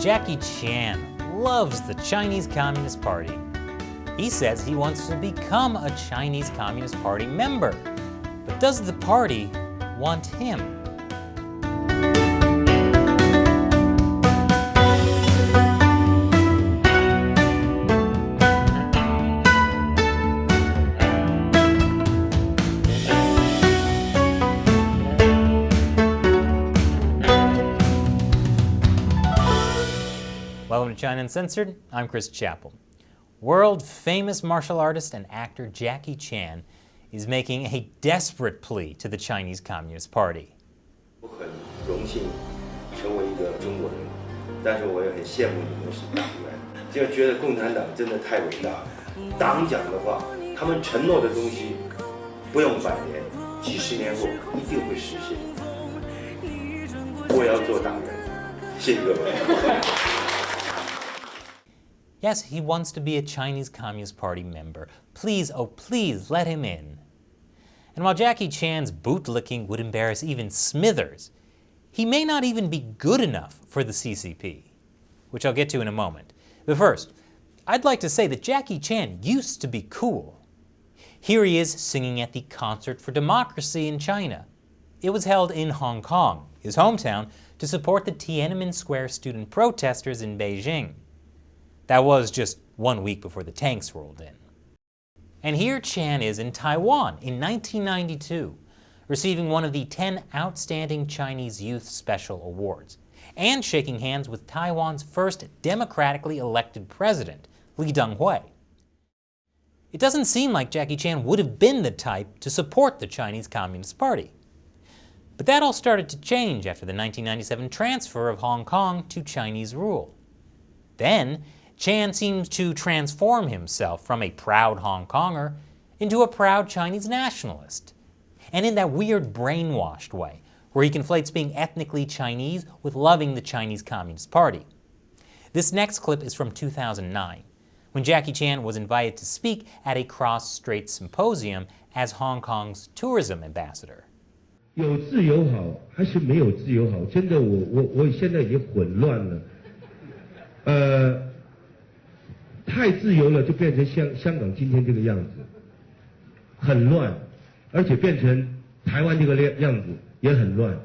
Jackie Chan loves the Chinese Communist Party. He says he wants to become a Chinese Communist Party member. But does the party want him? Welcome to China Uncensored. I'm Chris Chappell. World-famous martial artist and actor Jackie Chan is making a desperate plea to the Chinese Communist Party. 我很荣幸成为一个中国人，但是我也很羡慕你们是党员，就觉得共产党真的太伟大。党讲的话，他们承诺的东西，不用100年，几十年后一定会实现。我要做党员，谢谢各位。Yes, he wants to be a Chinese Communist Party member. Please, oh please, let him in. And while Jackie Chan's bootlicking would embarrass even Smithers, he may not even be good enough for the CCP, which I'll get to in a moment. But first, I'd like to say that Jackie Chan used to be cool. Here he is singing at the Concert for Democracy in China. It was held in Hong Kong, his hometown, to support the Tiananmen Square student protesters in Beijing. That was just 1 week before the tanks rolled in. And here Chan is in Taiwan in 1992, receiving one of the 10 Outstanding Chinese Youth Special Awards, and shaking hands with Taiwan's first democratically elected president, Lee Teng-hui. It doesn't seem like Jackie Chan would have been the type to support the Chinese Communist Party. But that all started to change after the 1997 transfer of Hong Kong to Chinese rule. Then, Chan seems to transform himself from a proud Hong Konger into a proud Chinese nationalist. And in that weird brainwashed way, where he conflates being ethnically Chinese with loving the Chinese Communist Party. This next clip is from 2009, when Jackie Chan was invited to speak at a cross-strait symposium as Hong Kong's tourism ambassador. 有自由好还是没有自由好？真的，我现在已经混乱了。太自由了，就变成香港今天这个样子，很乱，而且变成台湾这个样子也很乱。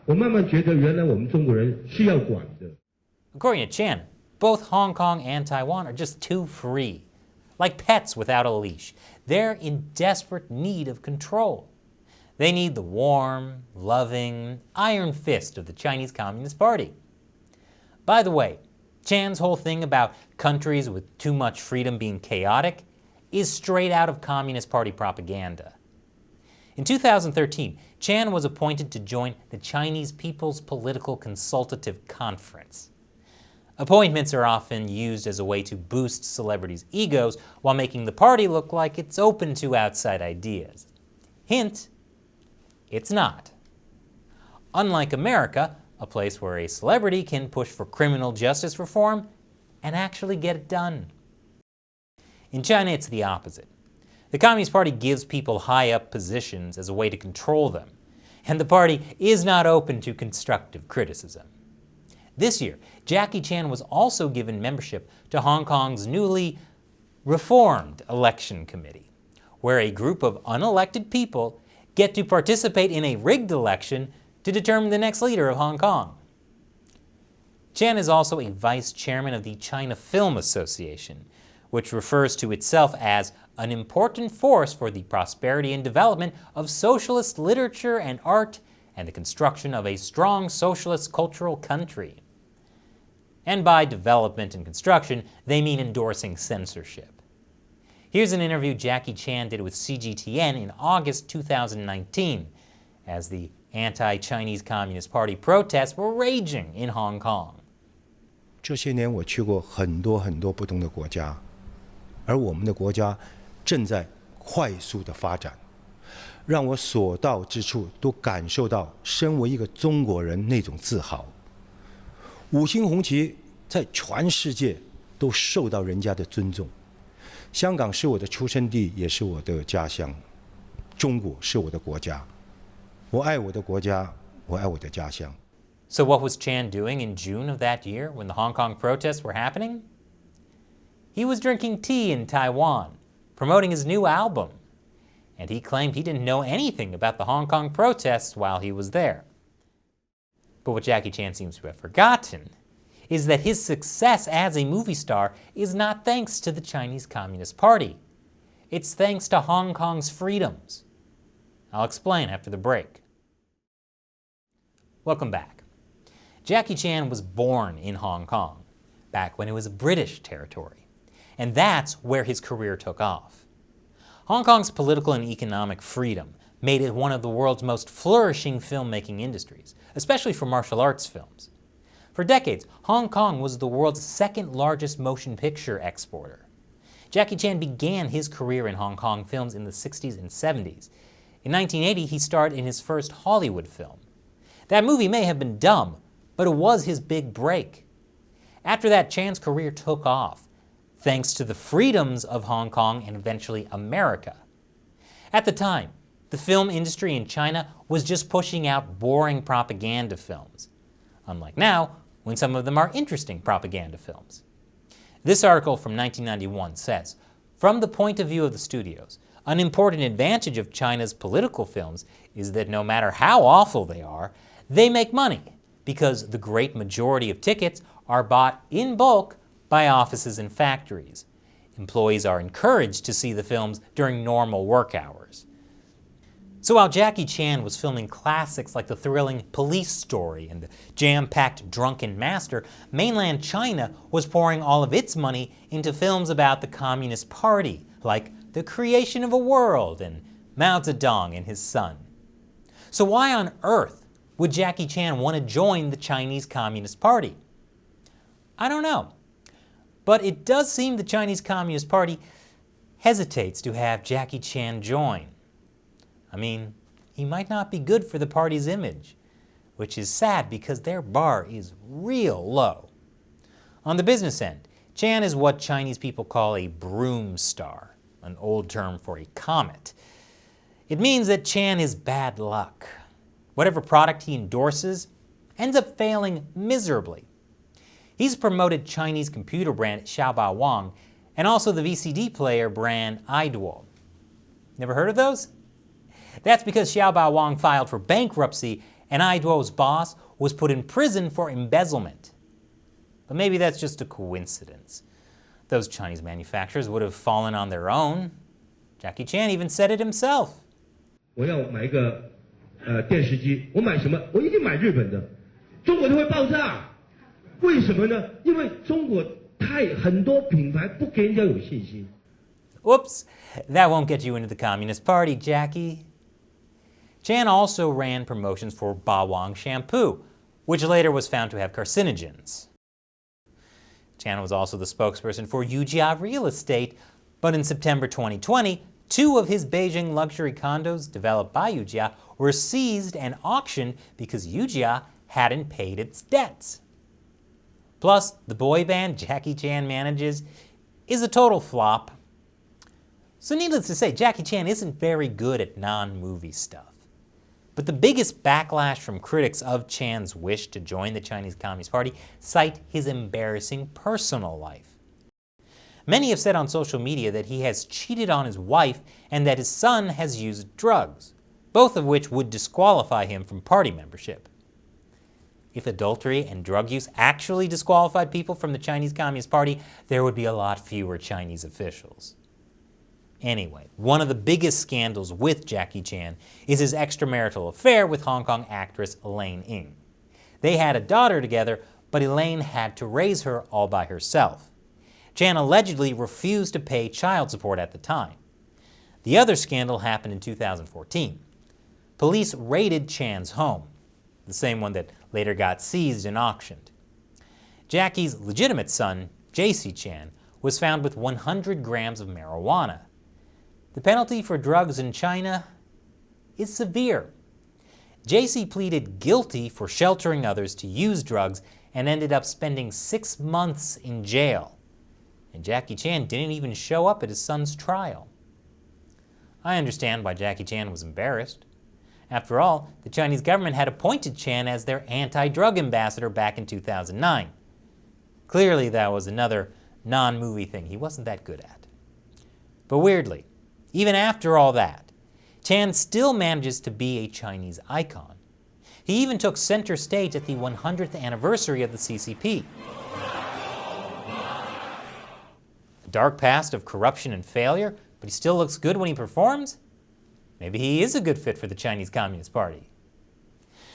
我慢慢觉得，原来我们中国人是要管的。According to Chan, both Hong Kong and Taiwan are just too free, like pets without a leash. They're in desperate need of control. They need the warm, loving, iron fist of the Chinese Communist Party. By the way, Chan's whole thing about countries with too much freedom being chaotic is straight out of Communist Party propaganda. In 2013, Chan was appointed to join the Chinese People's Political Consultative Conference. Appointments are often used as a way to boost celebrities' egos while making the party look like it's open to outside ideas. Hint, it's not. Unlike America, a place where a celebrity can push for criminal justice reform and actually get it done. In China, it's the opposite. The Communist Party gives people high-up positions as a way to control them, and the party is not open to constructive criticism. This year, Jackie Chan was also given membership to Hong Kong's newly reformed election committee, where a group of unelected people get to participate in a rigged election to determine the next leader of Hong Kong. Chan is also a vice chairman of the China Film Association, which refers to itself as an important force for the prosperity and development of socialist literature and art and the construction of a strong socialist cultural country. And by development and construction, they mean endorsing censorship. Here's an interview Jackie Chan did with CGTN in August 2019, as the anti-Chinese Communist Party protests were raging in Hong Kong. 这些年我去过很多不同的国家，而我们的国家正在快速的发展，让我所到之处都感受到身为一个中国人那种自豪。五星红旗在全世界都受到人家的尊重。香港是我的出生地，也是我的家乡。中国是我的国家，我爱我的国家，我爱我的家乡。So what was Chan doing in June of that year when the Hong Kong protests were happening? He was drinking tea in Taiwan, promoting his new album. And he claimed he didn't know anything about the Hong Kong protests while he was there. But what Jackie Chan seems to have forgotten is that his success as a movie star is not thanks to the Chinese Communist Party. It's thanks to Hong Kong's freedoms. I'll explain after the break. Welcome back. Jackie Chan was born in Hong Kong, back when it was a British territory. And that's where his career took off. Hong Kong's political and economic freedom made it one of the world's most flourishing filmmaking industries, especially for martial arts films. For decades, Hong Kong was the world's second largest motion picture exporter. Jackie Chan began his career in Hong Kong films in the 60s and 70s. In 1980, he starred in his first Hollywood film. That movie may have been dumb, but it was his big break. After that, Chan's career took off, thanks to the freedoms of Hong Kong and eventually America. At the time, the film industry in China was just pushing out boring propaganda films, unlike now, when some of them are interesting propaganda films. This article from 1991 says, from the point of view of the studios, an important advantage of China's political films is that no matter how awful they are, they make money because the great majority of tickets are bought in bulk by offices and factories. Employees are encouraged to see the films during normal work hours. So while Jackie Chan was filming classics like the thrilling Police Story and the jam-packed Drunken Master, mainland China was pouring all of its money into films about the Communist Party, like The Creation of a World and Mao Zedong and his son. So why on earth would Jackie Chan want to join the Chinese Communist Party? I don't know. But it does seem the Chinese Communist Party hesitates to have Jackie Chan join. I mean, he might not be good for the party's image, which is sad because their bar is real low. On the business end, Chan is what Chinese people call a broom star, an old term for a comet. It means that Chan is bad luck. Whatever product he endorses ends up failing miserably. He's promoted Chinese computer brand Xiaobao Wang and also the VCD player brand iDuo. Never heard of those? That's because Xiaobao Wang filed for bankruptcy and iDuo's boss was put in prison for embezzlement. But maybe that's just a coincidence. Those Chinese manufacturers would have fallen on their own. Jackie Chan even said it himself. 我要买一个电视机，我买什么？我一定买日本的，中国就会爆炸。为什么呢？因为中国很多品牌不给人家有信心。 Whoops, that won't get you into the Communist Party, Jackie. Chan also ran promotions for Bawang shampoo, which later was found to have carcinogens. Chan was also the spokesperson for Yujia Real Estate, but in September 2020, 2 of his Beijing luxury condos developed by Yujia were seized and auctioned because Yujia hadn't paid its debts. Plus, the boy band Jackie Chan manages is a total flop. So needless to say, Jackie Chan isn't very good at non-movie stuff. But the biggest backlash from critics of Chan's wish to join the Chinese Communist Party cite his embarrassing personal life. Many have said on social media that he has cheated on his wife and that his son has used drugs, both of which would disqualify him from party membership. If adultery and drug use actually disqualified people from the Chinese Communist Party, there would be a lot fewer Chinese officials. Anyway, one of the biggest scandals with Jackie Chan is his extramarital affair with Hong Kong actress Elaine Ng. They had a daughter together, but Elaine had to raise her all by herself. Chan allegedly refused to pay child support at the time. The other scandal happened in 2014. Police raided Chan's home, the same one that later got seized and auctioned. Jackie's legitimate son, JC Chan, was found with 100 grams of marijuana. The penalty for drugs in China is severe. JC pleaded guilty for sheltering others to use drugs and ended up spending 6 months in jail. And Jackie Chan didn't even show up at his son's trial. I understand why Jackie Chan was embarrassed. After all, the Chinese government had appointed Chan as their anti-drug ambassador back in 2009. Clearly, that was another non-movie thing he wasn't that good at. But weirdly, even after all that, Chan still manages to be a Chinese icon. He even took center stage at the 100th anniversary of the CCP. A dark past of corruption and failure, but he still looks good when he performs? Maybe he is a good fit for the Chinese Communist Party.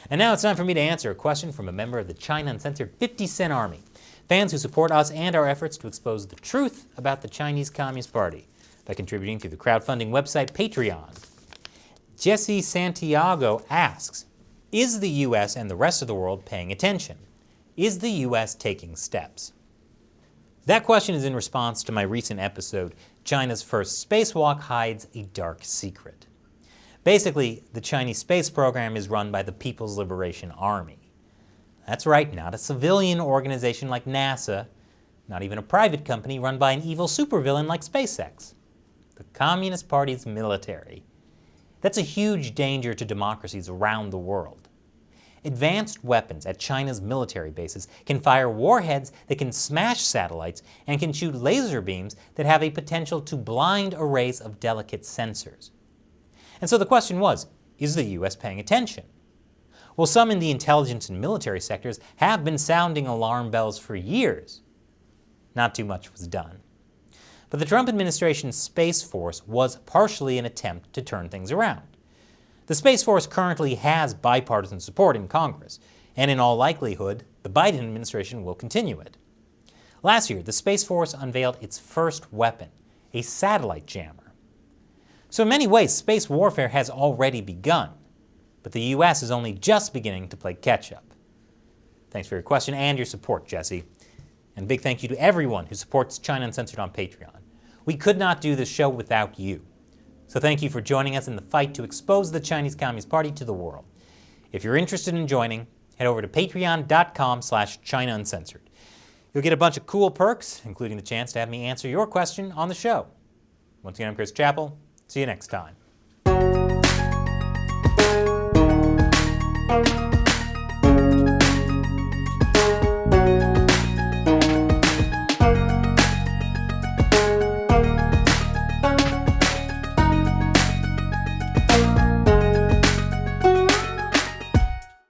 And now it's time for me to answer a question from a member of the China Uncensored 50 Cent Army, fans who support us and our efforts to expose the truth about the Chinese Communist Party by contributing through the crowdfunding website Patreon. Jesse Santiago asks, is the U.S. and the rest of the world paying attention? Is the U.S. taking steps? That question is in response to my recent episode, China's First Spacewalk Hides a Dark Secret. Basically, the Chinese space program is run by the People's Liberation Army. That's right, not a civilian organization like NASA, not even a private company run by an evil supervillain like SpaceX. The Communist Party's military. That's a huge danger to democracies around the world. Advanced weapons at China's military bases can fire warheads that can smash satellites and can shoot laser beams that have a potential to blind arrays of delicate sensors. And so the question was, is the U.S. paying attention? Well, some in the intelligence and military sectors have been sounding alarm bells for years. Not too much was done. But the Trump administration's Space Force was partially an attempt to turn things around. The Space Force currently has bipartisan support in Congress, and in all likelihood, the Biden administration will continue it. Last year, the Space Force unveiled its first weapon, a satellite jammer. So in many ways, space warfare has already begun, but the U.S. is only just beginning to play catch-up. Thanks for your question and your support, Jesse. And a big thank you to everyone who supports China Uncensored on Patreon. We could not do this show without you. So thank you for joining us in the fight to expose the Chinese Communist Party to the world. If you're interested in joining, head over to patreon.com/China Uncensored. You'll get a bunch of cool perks, including the chance to have me answer your question on the show. Once again, I'm Chris Chappell. See you next time.